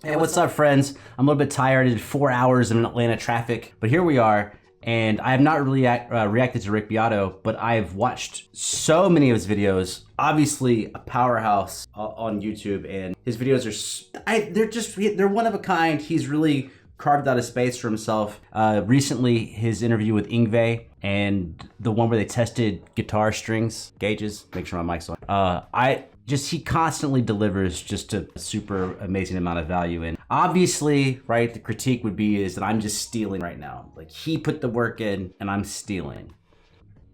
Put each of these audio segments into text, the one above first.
Hey, what's up, friends? I'm a little bit tired. I did 4 hours in Atlanta traffic, but here we are. And I have not really reacted to Rick Beato, but I've watched so many of his videos. Obviously, a powerhouse on YouTube, and his videos they're one of a kind. He's really carved out a space for himself. Recently, his interview with Yngwie and the one where they tested guitar strings, gauges, make sure my mic's on. He constantly delivers just a super amazing amount of value. And obviously, right, the critique would be is that I'm just stealing right now. Like, he put the work in and I'm stealing.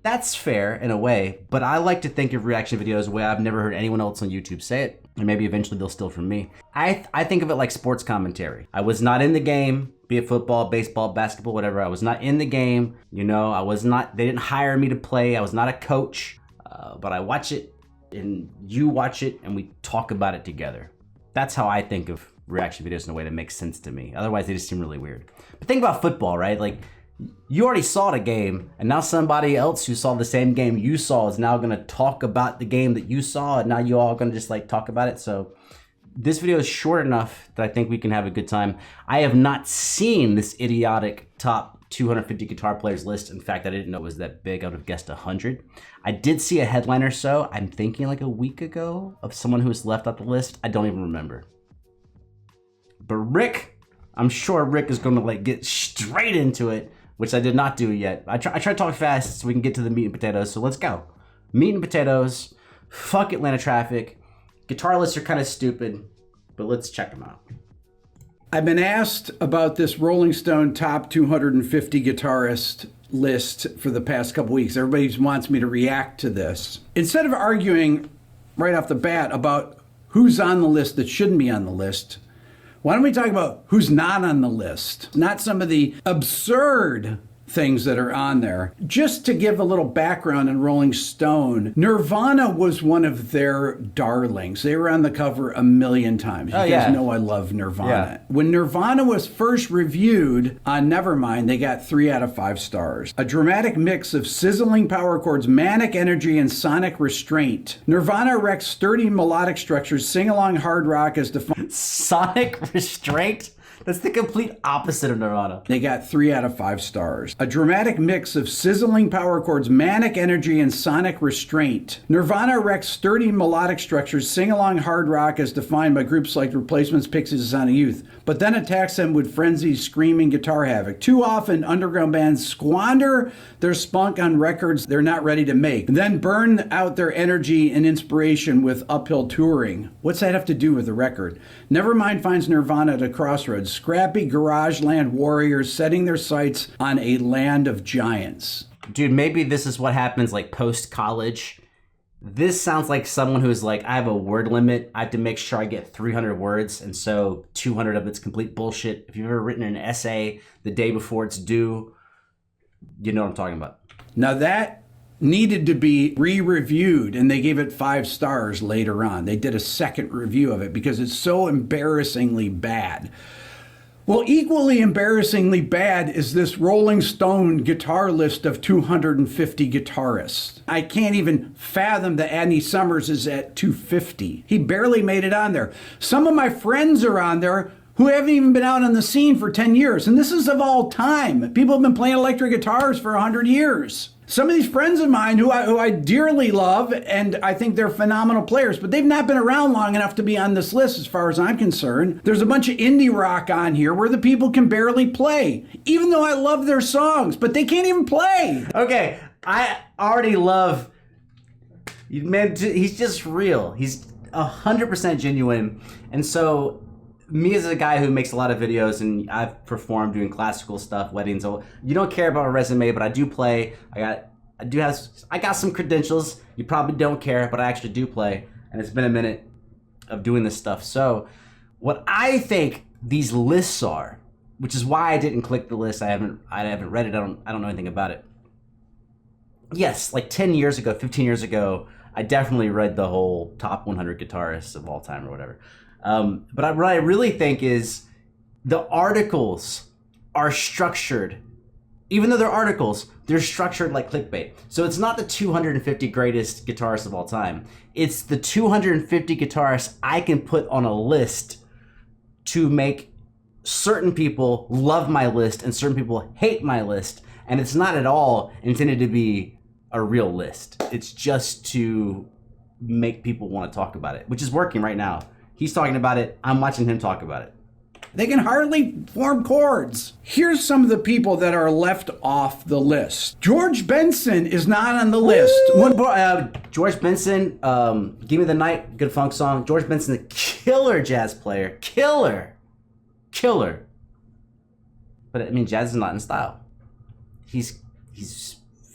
That's fair in a way, but I like to think of reaction videos the way I've never heard anyone else on YouTube say it, and maybe eventually they'll steal from me. I think of it like sports commentary. I was not in the game, be it football, baseball, basketball, whatever. I was not in the game, they didn't hire me to play. I was not a coach, but I watch it and you watch it and we talk about it together. That's how I think of reaction videos in a way that makes sense to me. Otherwise, they just seem really weird. But think about football, right? Like, you already saw the game, and now somebody else who saw the same game you saw is now gonna talk about the game that you saw, and now you all gonna just like talk about it. So this video is short enough that I think we can have a good time. I have not seen this idiotic top 250 guitar players list. In fact, I didn't know it was that big. I would have guessed 100. I did see a headline or so, I'm thinking like a week ago, of someone who was left out the list. I don't even remember. But Rick, I'm sure Rick is gonna like get straight into it, which I did not do yet. I try to talk fast so we can get to the meat and potatoes, so let's go. Meat and potatoes, fuck Atlanta traffic. Guitar lists are kind of stupid, but let's check them out. I've been asked about this Rolling Stone top 250 guitarist list for the past couple weeks. Everybody wants me to react to this. Instead of arguing right off the bat about who's on the list that shouldn't be on the list, why don't we talk about who's not on the list? Not some of the absurd things that are on there. Just to give a little background in Rolling Stone, Nirvana was one of their darlings. They were on the cover a million times. You guys know I love Nirvana. Yeah. When Nirvana was first reviewed on Nevermind, they got 3 out of 5 stars. A dramatic mix of sizzling power chords, manic energy, and sonic restraint. Nirvana erects sturdy melodic structures, sing-along hard rock as defined. Sonic restraint? That's the complete opposite of Nirvana. They got 3 out of 5 stars. A dramatic mix of sizzling power chords, manic energy, and sonic restraint. Nirvana erects sturdy melodic structures, sing-along hard rock as defined by groups like Replacements, Pixies, and Sonic Youth, but then attacks them with frenzied, screaming guitar havoc. Too often, underground bands squander their spunk on records they're not ready to make, and then burn out their energy and inspiration with uphill touring. What's that have to do with the record? Nevermind finds Nirvana at a crossroads. Scrappy garageland warriors setting their sights on a land of giants. Dude, maybe this is what happens like post-college. This sounds like someone who's like, I have a word limit. I have to make sure I get 300 words, and so 200 of it's complete bullshit. If you've ever written an essay the day before it's due, you know what I'm talking about. Now that needed to be re-reviewed, and they gave it 5 stars later on. They did a second review of it because it's so embarrassingly bad. Well, equally embarrassingly bad is this Rolling Stone guitar list of 250 guitarists. I can't even fathom that Andy Summers is at 250. He barely made it on there. Some of my friends are on there who haven't even been out on the scene for 10 years. And this is of all time. People have been playing electric guitars for 100 years. Some of these friends of mine who I dearly love, and I think they're phenomenal players, but they've not been around long enough to be on this list as far as I'm concerned. There's a bunch of indie rock on here where the people can barely play, even though I love their songs, but they can't even play. Okay, I already love, man, he's just real. He's 100% genuine. And so me as a guy who makes a lot of videos, and I've performed doing classical stuff, weddings. You don't care about a resume, but I do play. I got some credentials. You probably don't care, but I actually do play, and it's been a minute of doing this stuff. So what I think these lists are, which is why I didn't click the list. I haven't read it. I don't know anything about it. Yes, like 10 years ago, 15 years ago, I definitely read the whole top 100 guitarists of all time or whatever. But what I really think is the articles are structured, even though they're articles, they're structured like clickbait. So it's not the 250 greatest guitarists of all time. It's the 250 guitarists I can put on a list to make certain people love my list and certain people hate my list. And it's not at all intended to be a real list. It's just to make people want to talk about it, which is working right now. He's talking about it. I'm watching him talk about it. They can hardly form chords. Here's some of the people that are left off the list. George Benson is not on the list. George Benson, Give Me the Night, good funk song. George Benson, a killer jazz player. Killer. But I mean, jazz is not in style. He's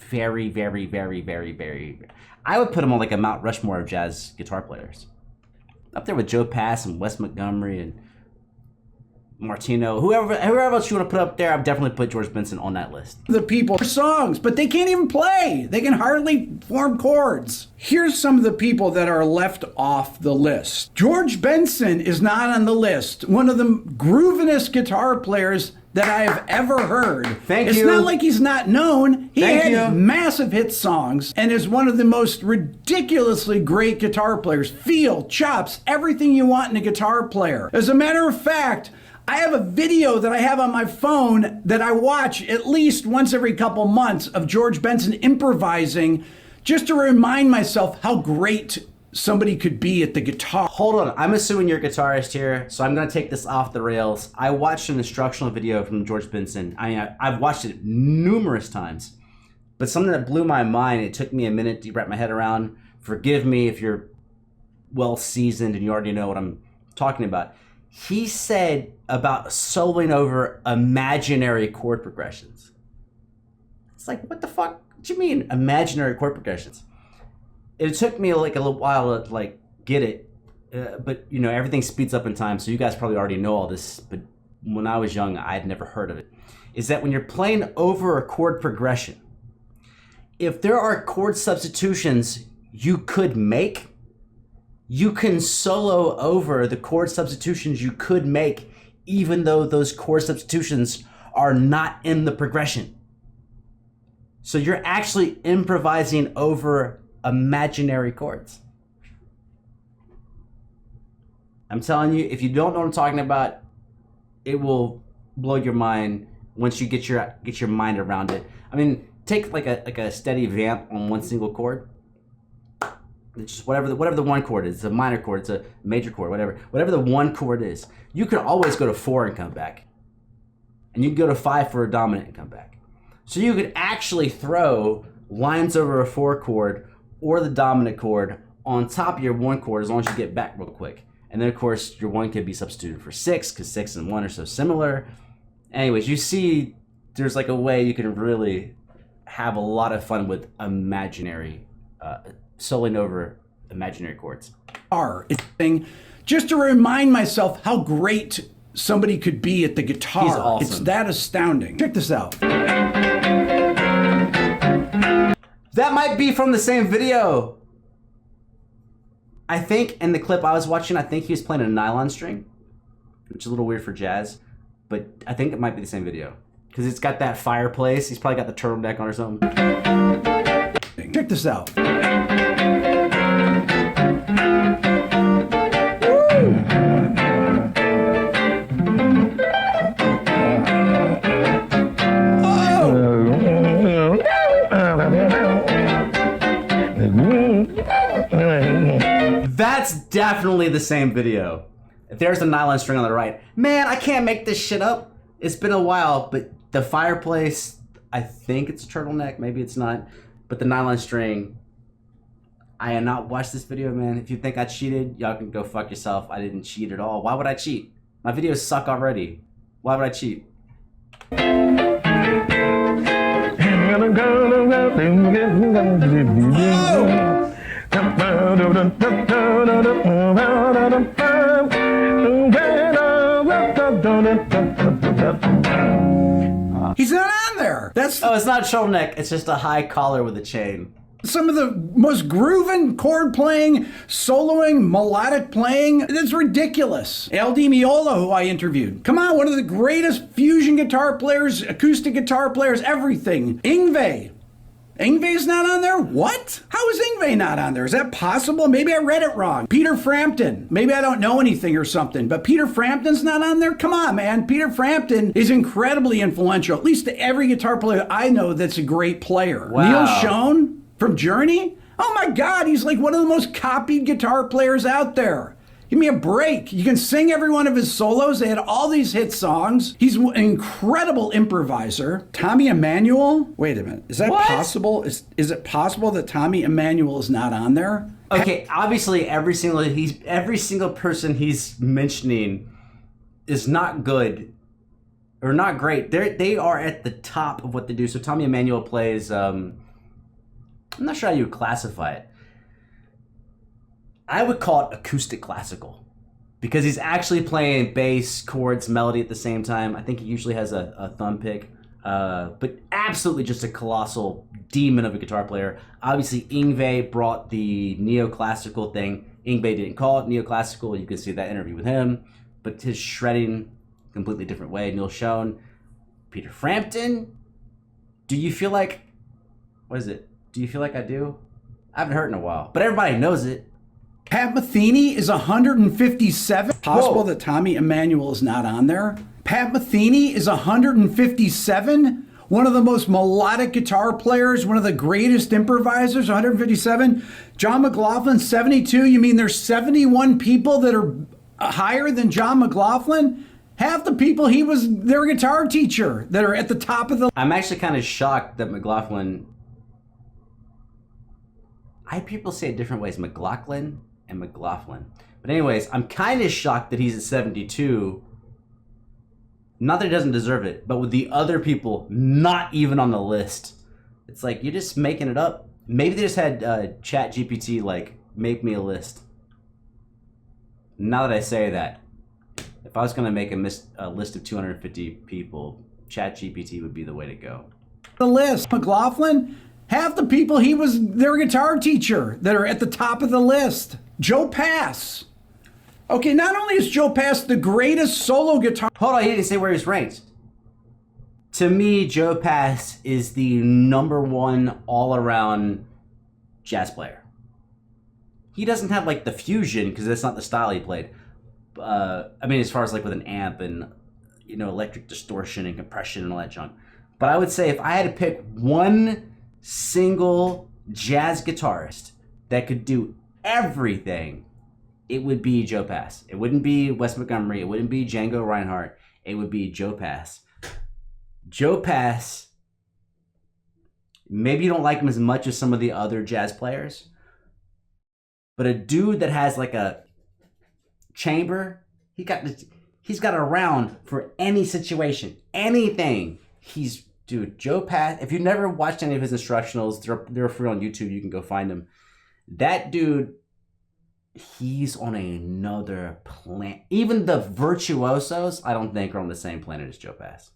very, very, very, very, very. I would put him on like a Mount Rushmore of jazz guitar players. Up there with Joe Pass and Wes Montgomery and Martino, whoever else you want to put up there, I've definitely put George Benson on that list. The people songs, but they can't even play. They can hardly form chords. Here's some of the people that are left off the list. George Benson is not on the list. One of the groovinest guitar players that I have ever heard. Thank you. It's not like he's not known. He had massive hit songs and is one of the most ridiculously great guitar players. Feel, chops, everything you want in a guitar player. As a matter of fact, I have a video that I have on my phone that I watch at least once every couple months of George Benson improvising just to remind myself how great somebody could be at the guitar. Hold on, I'm assuming you're a guitarist here, so I'm gonna take this off the rails. I watched an instructional video from George Benson. I've watched it numerous times, but something that blew my mind, it took me a minute to wrap my head around. Forgive me if you're well seasoned and you already know what I'm talking about. He said about soloing over imaginary chord progressions. It's like, what the fuck? What do you mean imaginary chord progressions? It took me like a little while to like get it, but you know, everything speeds up in time, so you guys probably already know all this, but when I was young, I had never heard of it. Is that when you're playing over a chord progression, if there are chord substitutions you could make, you can solo over the chord substitutions you could make, even though those chord substitutions are not in the progression. So you're actually improvising over imaginary chords. I'm telling you, if you don't know what I'm talking about, it will blow your mind once you get your mind around it. I mean, take like a steady vamp on one single chord. It's just whatever the one chord is. It's a minor chord, it's a major chord, whatever the one chord is. You can always go to 4 and come back, and you can go to 5 for a dominant and come back. So you could actually throw lines over a 4 chord or the dominant chord on top of your 1 chord as long as you get back real quick. And then of course your 1 could be substituted for 6 because 6 and 1 are so similar. Anyways, you see there's like a way you can really have a lot of fun with imaginary, soloing over imaginary chords. Just to remind myself how great somebody could be at the guitar. He's awesome. It's that astounding. Check this out. That might be from the same video. I think in the clip I was watching, I think he was playing a nylon string, which is a little weird for jazz, but I think it might be the same video because it's got that fireplace. He's probably got the turtleneck on or something. Check this out. That's definitely the same video. There's the nylon string on the right. Man, I can't make this shit up. It's been a while, but the fireplace, I think it's a turtleneck, maybe it's not. But the nylon string, I have not watched this video, man. If you think I cheated, y'all can go fuck yourself. I didn't cheat at all. Why would I cheat? My videos suck already. Why would I cheat? He's not on there. That's Oh, it's not a turtleneck. It's just a high collar with a chain. some of the most grooving chord playing, soloing, melodic playing. It's ridiculous. Al Di Meola, who I interviewed. Come on, one of the greatest fusion guitar players, acoustic guitar players, everything. Yngwie. Yngwie's not on there? What? How is Yngwie not on there? Is that possible? Maybe I read it wrong. Peter Frampton. Maybe I don't know anything or something, but Peter Frampton's not on there? Come on, man. Peter Frampton is incredibly influential, at least to every guitar player I know that's a great player. Wow. Neil Schon from Journey? Oh my God, he's like one of the most copied guitar players out there. Give me a break. You can sing every one of his solos. They had all these hit songs. He's an incredible improviser. Tommy Emmanuel? Wait a minute. Is that possible? Is it possible that Tommy Emmanuel is not on there? Okay, obviously every single person he's mentioning is not good or not great. They are at the top of what they do. So Tommy Emmanuel plays I'm not sure how you would classify it. I would call it acoustic classical because he's actually playing bass, chords, melody at the same time. I think he usually has a thumb pick, but absolutely just a colossal demon of a guitar player. Obviously, Yngwie brought the neoclassical thing. Yngwie didn't call it neoclassical. You can see that interview with him, but his shredding, completely different way. Neil Schon, Peter Frampton. Do you feel like, what is it? Do you feel like I do? I haven't heard in a while, but everybody knows it. Pat Metheny is 157. Possible that Tommy Emmanuel is not on there. Pat Metheny is 157. One of the most melodic guitar players, one of the greatest improvisers, 157. John McLaughlin, 72. You mean there's 71 people that are higher than John McLaughlin? Half the people he was their guitar teacher that are at the top of the... I'm actually kind of shocked that McLaughlin... people say it different ways, McLaughlin and McLaughlin. But anyways, I'm kind of shocked that he's at 72. Not that he doesn't deserve it, but with the other people not even on the list. It's like, you're just making it up. Maybe they just had ChatGPT like, make me a list. Now that I say that, if I was going to make a list of 250 people, ChatGPT would be the way to go. The list. McLaughlin, half the people he was their guitar teacher that are at the top of the list. Joe Pass. Okay, not only is Joe Pass the greatest solo guitar... Hold on, he didn't say where he's ranked. To me, Joe Pass is the #1 all-around jazz player. He doesn't have like the fusion because that's not the style he played. I mean, as far as like with an amp and, you know, electric distortion and compression and all that junk. But I would say if I had to pick one single jazz guitarist that could do everything, it would be Joe Pass. It wouldn't be Wes Montgomery. It wouldn't be Django Reinhardt. It would be Joe Pass. Joe Pass, maybe you don't like him as much as some of the other jazz players, but a dude that has like a chamber, he's got a round for any situation, anything. Dude, Joe Pass, if you've never watched any of his instructionals, they're free on YouTube. You can go find them. That dude, he's on another planet. Even the virtuosos, I don't think are on the same planet as Joe Pass.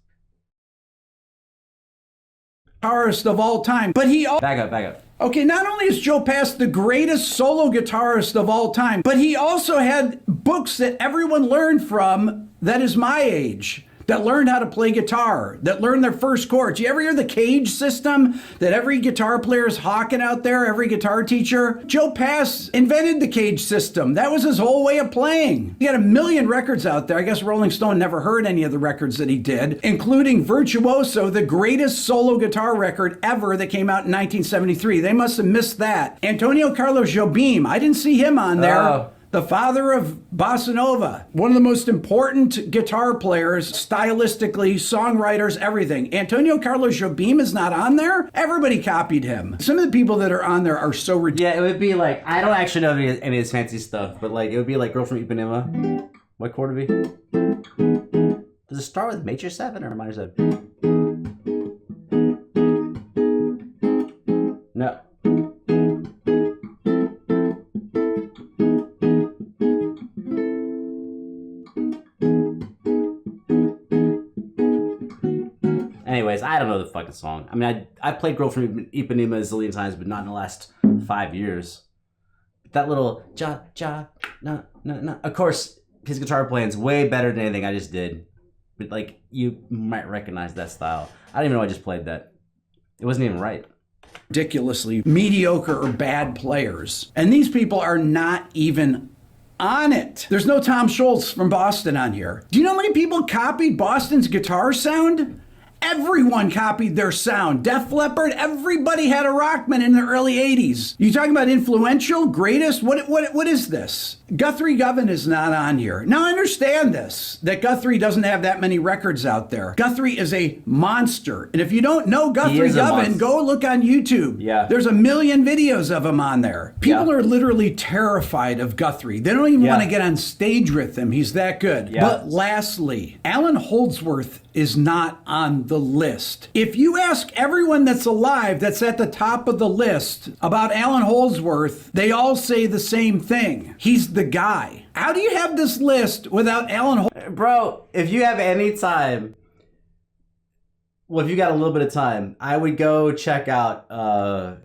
Guitarist of all time, but he... Back up. Okay, not only is Joe Pass the greatest solo guitarist of all time, but he also had books that everyone learned from that is my age, that learned how to play guitar, that learned their first chords. You ever hear the cage system that every guitar player is hawking out there, every guitar teacher? Joe Pass invented the cage system. That was his whole way of playing. He had 1 million records out there. I guess Rolling Stone never heard any of the records that he did, including Virtuoso, the greatest solo guitar record ever that came out in 1973. They must have missed that. Antonio Carlos Jobim, I didn't see him on there. Oh. The father of bossa nova, one of the most important guitar players, stylistically, songwriters, everything. Antonio Carlos Jobim is not on there. Everybody copied him. Some of the people that are on there are so ridiculous. Yeah, it would be like, I don't actually know any of his fancy stuff, but like it would be like Girl from Ipanema. What chord would it be? Does it start with major 7 or minor 7? No. Anyways, I don't know the fucking song. I mean, I played Girl from Ipanema a zillion times, but not in the last 5 years. That little no. Of course, his guitar playing's way better than anything I just did. But like, you might recognize that style. I don't even know I just played that. It wasn't even right. ridiculously mediocre or bad players. And these people are not even on it. There's no Tom Schultz from Boston on here. Do you know how many people copied Boston's guitar sound? Everyone copied their sound. Def Leppard, everybody had a Rockman in the early 80s. You talking about influential, greatest? What is this? Guthrie Govan is not on here. Now I understand this, that Guthrie doesn't have that many records out there. Guthrie is a monster. And if you don't know Guthrie Govan, go look on YouTube. Yeah. There's a million videos of him on there. People are literally terrified of Guthrie. They don't even want to get on stage with him. He's that good. Yeah. But lastly, Alan Holdsworth is not on the list. If you ask everyone that's alive that's at the top of the list about Alan Holdsworth, they all say the same thing. He's the guy. How do you have this list without Alan Holdsworth? Bro, if you have any time, well, if you got a little bit of time, I would go check out, I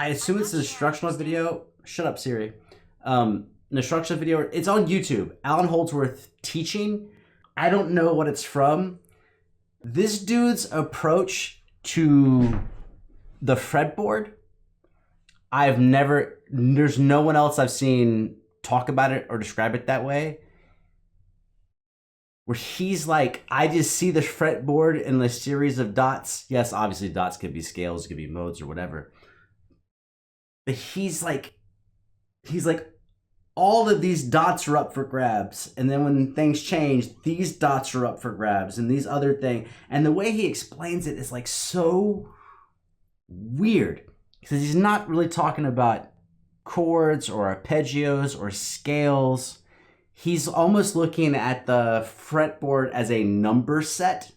assume it's an instructional video. Shut up, Siri. An instructional video. It's on YouTube. Alan Holdsworth teaching. I don't know what it's from. This dude's approach to the fretboard, there's no one else I've seen talk about it or describe it that way. Where he's like, I just see the fretboard in the series of dots. Yes, obviously dots could be scales, could be modes or whatever. But he's like, all of these dots are up for grabs. And then when things change, these dots are up for grabs and these other things. And the way he explains it is like so weird. Because he's not really talking about chords or arpeggios or scales. He's almost looking at the fretboard as a number set.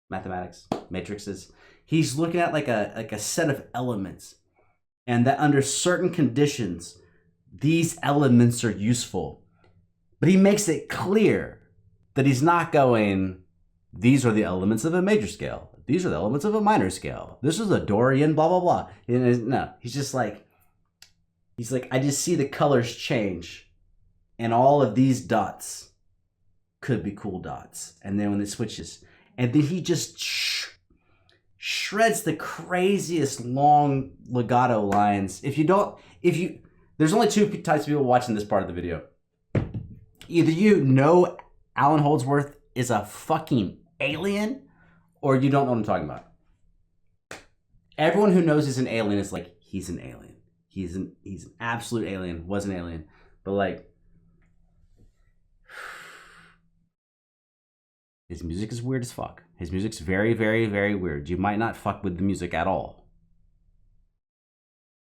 Mathematics, matrices. He's looking at like a set of elements. And that under certain conditions, these elements are useful. But he makes it clear that he's not going, these are the elements of a major scale. These are the elements of a minor scale. This is a Dorian, blah, blah, blah. No, he's just like, I just see the colors change. And all of these dots could be cool dots. And then when it switches, and then he just shreds the craziest long legato lines. There's only two types of people watching this part of the video. Either you know Alan Holdsworth is a fucking alien, or you don't know what I'm talking about. Everyone who knows he's an alien is like, he's an alien. He's an absolute alien, was an alien. But like, his music is weird as fuck. His music's very, very, very weird. You might not fuck with the music at all.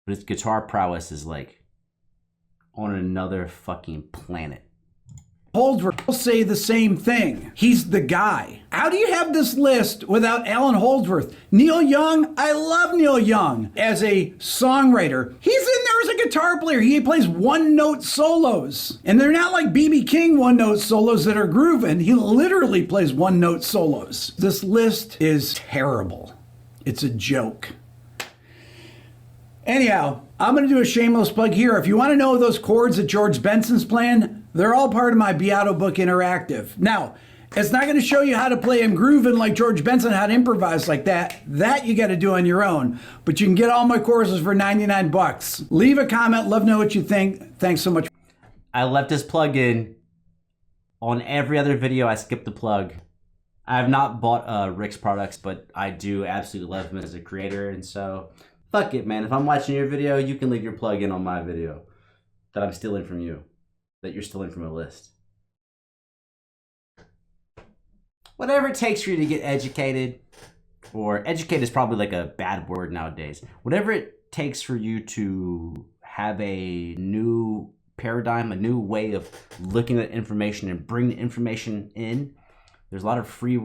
But his guitar prowess is like on another fucking planet. Holdsworth will say the same thing. He's the guy. How do you have this list without Alan Holdsworth? Neil Young, I love Neil Young as a songwriter. He's in there as a guitar player. He plays one-note solos. And they're not like B.B. King one-note solos that are grooving. He literally plays one-note solos. This list is terrible. It's a joke. Anyhow, I'm going to do a shameless plug here. If you want to know those chords that George Benson's playing, they're all part of my Beato book interactive. Now, it's not going to show you how to play them grooving like George Benson, how to improvise like that. That you got to do on your own. But you can get all my courses for 99 bucks. Leave a comment. Love to know what you think. Thanks so much. I left this plug in. On every other video, I skipped the plug. I have not bought Rick's products, but I do absolutely love him as a creator. And so, fuck it, man. If I'm watching your video, you can leave your plug in on my video that I'm stealing from you. That you're stealing from a list. Whatever it takes for you to get educated, or educate is probably like a bad word nowadays. Whatever it takes for you to have a new paradigm, a new way of looking at information and bring the information in. There's a lot of free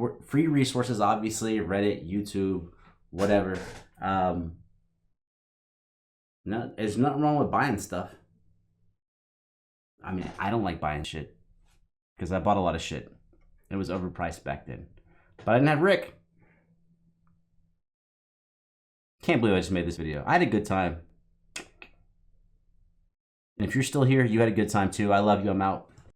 resources, obviously, Reddit, YouTube, whatever. No, there's nothing wrong with buying stuff. I mean, I don't like buying shit because I bought a lot of shit. It was overpriced back then. But I didn't have Rick. Can't believe I just made this video. I had a good time. And if you're still here, you had a good time too. I love you. I'm out.